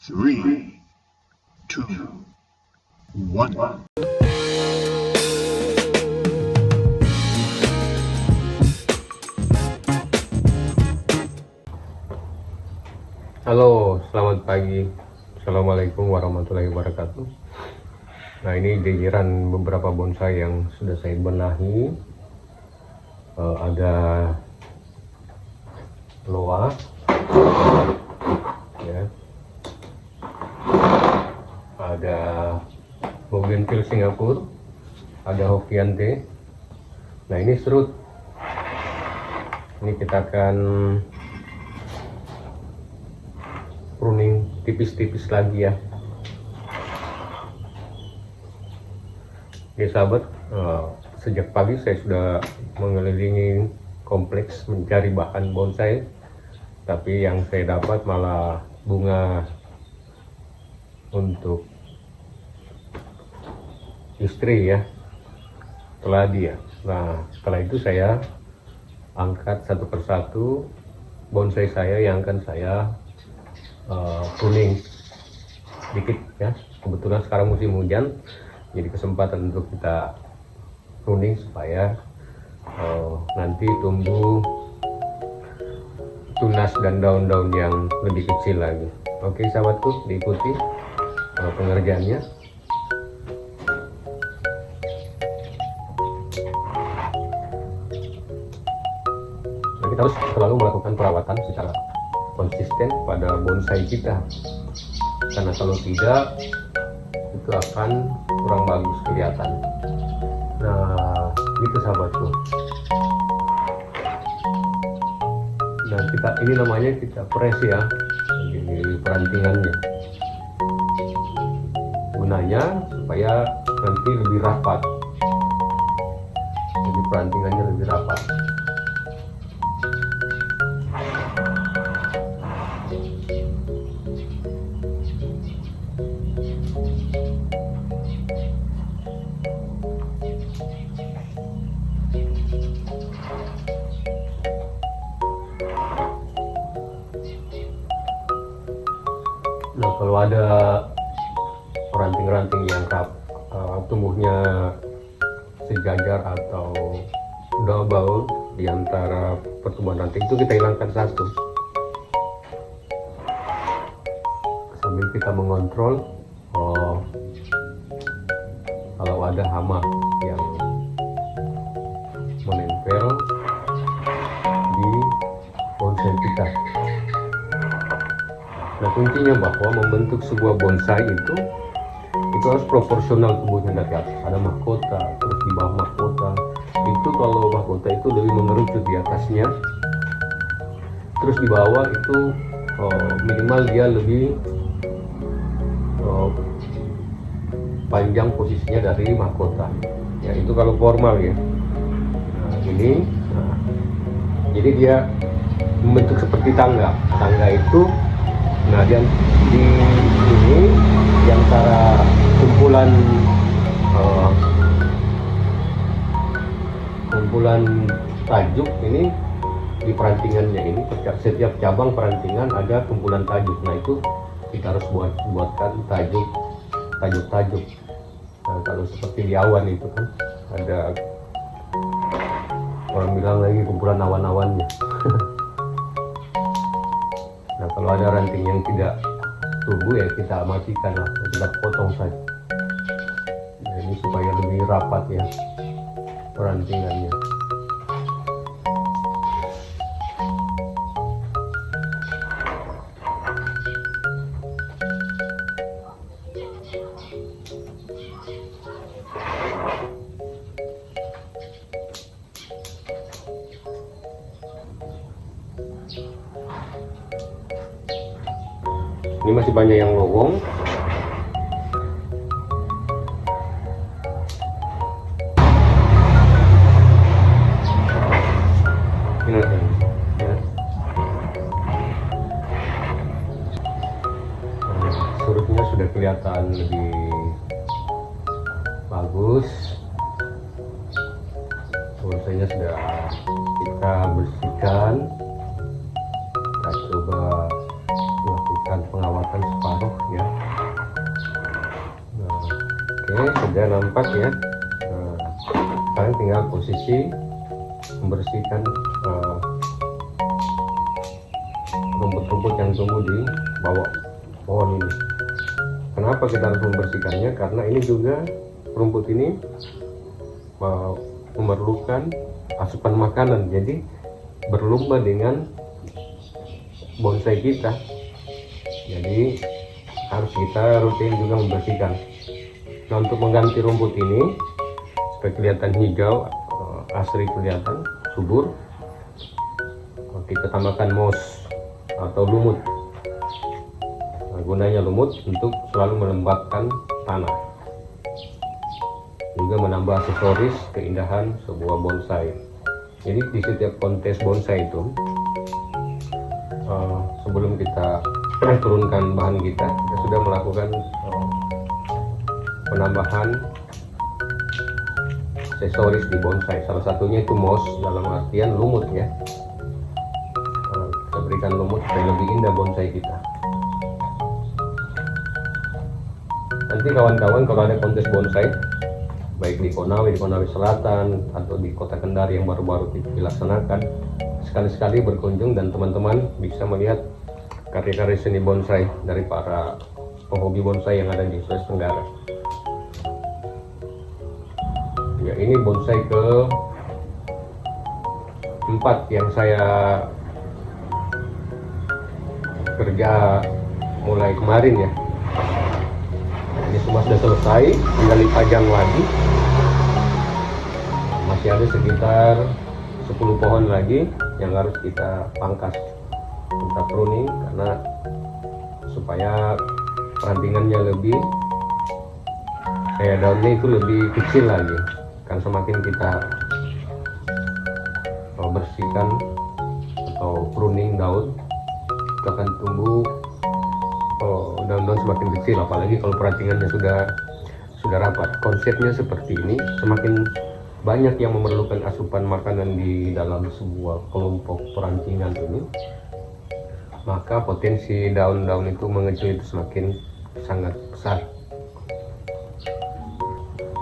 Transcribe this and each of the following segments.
Three, two, one. Halo, selamat pagi. Assalamualaikum warahmatullahi wabarakatuh. Nah, ini jajaran beberapa bonsai yang sudah saya benahi. Ada loa, ya. Ada bougainville Singapura, ada Hokiante. Nah, ini serut. Ini kita akan pruning tipis-tipis lagi ya. Oke sahabat, sejak pagi saya sudah mengelilingi kompleks mencari bahan bonsai, tapi yang saya dapat malah bunga untuk istri ya, keladi ya. Nah, setelah itu saya angkat satu persatu bonsai saya yang akan saya pruning sedikit ya. Kebetulan sekarang musim hujan, jadi kesempatan untuk kita pruning supaya nanti tumbuh tunas dan daun-daun yang lebih kecil lagi. Oke sahabatku, diikuti pengerjaannya. Nah, kita harus selalu melakukan perawatan secara konsisten pada bonsai kita, karena kalau tidak itu akan kurang bagus kelihatan. Nah, gitu sahabatku. Nah, ini namanya kita press ya, di perantingannya gunanya supaya nanti lebih rapat, jadi perantingannya lebih rapat. Nah, kalau ada ranting-ranting yang tumbuhnya sejajar atau double di antara pertumbuhan ranting itu, kita hilangkan satu sambil kita mengontrol kalau ada hama yang menempel di bonsai kita. Nah, kuncinya bahwa membentuk sebuah bonsai itu harus proporsional tumbuhnya dari atas. Ada mahkota, terus di bawah mahkota. Itu kalau mahkota itu lebih mengerucut di atasnya, terus di bawah itu minimal dia lebih panjang posisinya dari mahkota. Ya, itu kalau formal ya. Nah, ini, jadi dia membentuk seperti tangga. Tangga itu, nah, dan di sini di antara kumpulan tajuk ini, di perantingannya ini setiap cabang perantingan ada kumpulan tajuk. Nah, itu kita harus buatkan tajuk. Nah, kalau seperti di awan itu kan ada, orang bilang lagi kumpulan awan-awannya. Nah, kalau ada ranting yang tidak tumbuh ya kita matikan lah, kita potong saja. Nah, ini supaya lebih rapat ya perantingannya. Ini masih banyak yang lowong. Ini ya. Surutnya sudah kelihatan lebih bagus. Bonsainya sudah kita bersihkan. Kita coba melakukan pengawasan separuh Oke, sudah nampak ya. Sekarang tinggal posisi membersihkan rumput-rumput yang tumbuh di bawah pohon ini. Kenapa kita harus membersihkannya? Karena ini juga rumput ini memerlukan asupan makanan, jadi berlomba dengan bonsai kita. Jadi harus kita rutin juga membersihkan. Nah, untuk mengganti rumput ini supaya kelihatan hijau, asri, kelihatan subur, kita tambahkan moss atau lumut. Nah, gunanya lumut untuk selalu melembabkan tanah, juga menambah aksesoris keindahan sebuah bonsai. Jadi di setiap kontes bonsai itu, sebelum kita turunkan bahan kita sudah melakukan penambahan aksesoris di bonsai. Salah satunya itu moss, dalam artian lumut ya. Kita berikan lumut supaya lebih indah bonsai kita. Nanti kawan-kawan kalau ada kontes bonsai, baik di Konawe Selatan atau di Kota Kendari yang baru-baru dilaksanakan, sekali-sekali berkunjung dan teman-teman bisa melihat karya-karya seni bonsai dari para penghobi bonsai yang ada di Sulawesi Tenggara. Ya, ini bonsai ke 4 yang saya kerja mulai kemarin ya. Ini semua sudah selesai, tinggal dipajang lagi. Masih ada sekitar 10 pohon lagi yang harus kita pangkas, kita pruning, karena supaya perantingannya lebih daunnya itu lebih kecil lagi. Kan semakin kita bersihkan atau pruning daun, itu akan tumbuh daun-daun semakin kecil, apalagi kalau perantingannya sudah rapat. Konsepnya seperti ini, semakin banyak yang memerlukan asupan makanan di dalam sebuah kelompok perantingan ini, maka potensi daun-daun itu mengecil itu semakin sangat besar.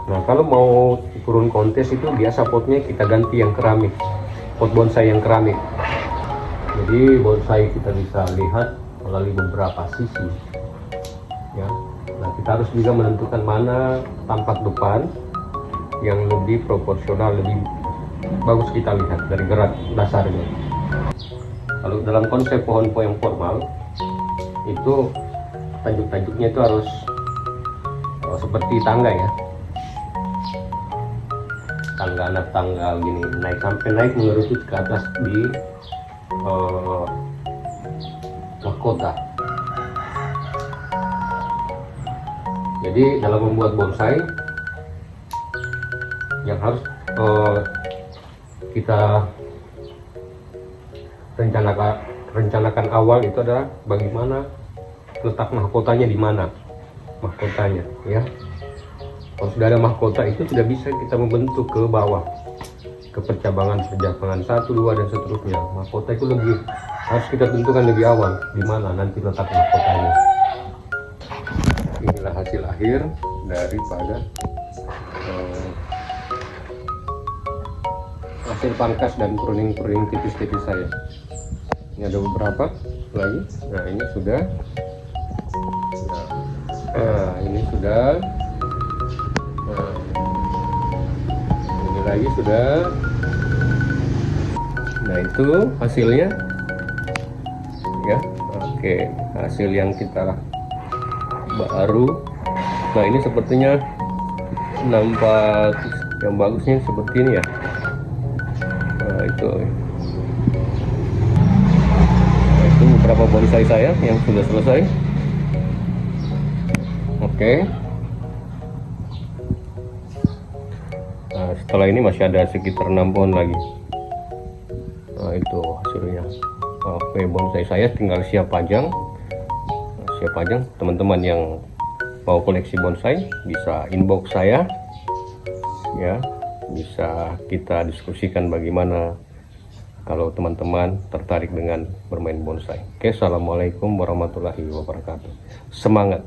Nah, kalau mau turun kontes itu biasa potnya kita ganti yang keramik, pot bonsai yang keramik. Jadi bonsai kita bisa lihat melalui beberapa sisi ya. Nah, kita harus juga menentukan mana tampak depan yang lebih proporsional, lebih bagus kita lihat dari gerak dasarnya. Kalau dalam konsep pohon-pohon yang formal itu tajuk-tajuknya itu harus seperti tangga ya, anak tangga gini, naik mengerucut ke atas di mahkota. Jadi dalam membuat bonsai yang harus kita rencanakan awal itu adalah bagaimana letak mahkotanya, di mana mahkotanya ya. Kalau sudah ada mahkota itu sudah bisa kita membentuk ke bawah, ke percabangan 1, 2 dan seterusnya. Mahkota itu lebih harus kita tentukan lebih awal di mana nanti letak mahkotanya. Inilah hasil akhir daripada hasil pangkas dan pruning tipis-tipis saya. Ini ada beberapa lagi. Nah, ini sudah. Nah, ini sudah. Nah, ini lagi sudah. Nah, itu hasilnya ya. Oke, hasil yang kita baru. Nah, ini sepertinya nampak yang bagusnya seperti ini ya. Nah, itu beberapa bonsai saya yang sudah selesai. Oke. Nah, setelah ini masih ada sekitar 6 pohon lagi. Nah, itu hasilnya. Oke, bonsai saya tinggal siap pajang. Teman-teman yang mau koleksi bonsai bisa inbox saya ya, bisa kita diskusikan bagaimana kalau teman-teman tertarik dengan bermain bonsai. Oke, assalamualaikum warahmatullahi wabarakatuh. Semangat!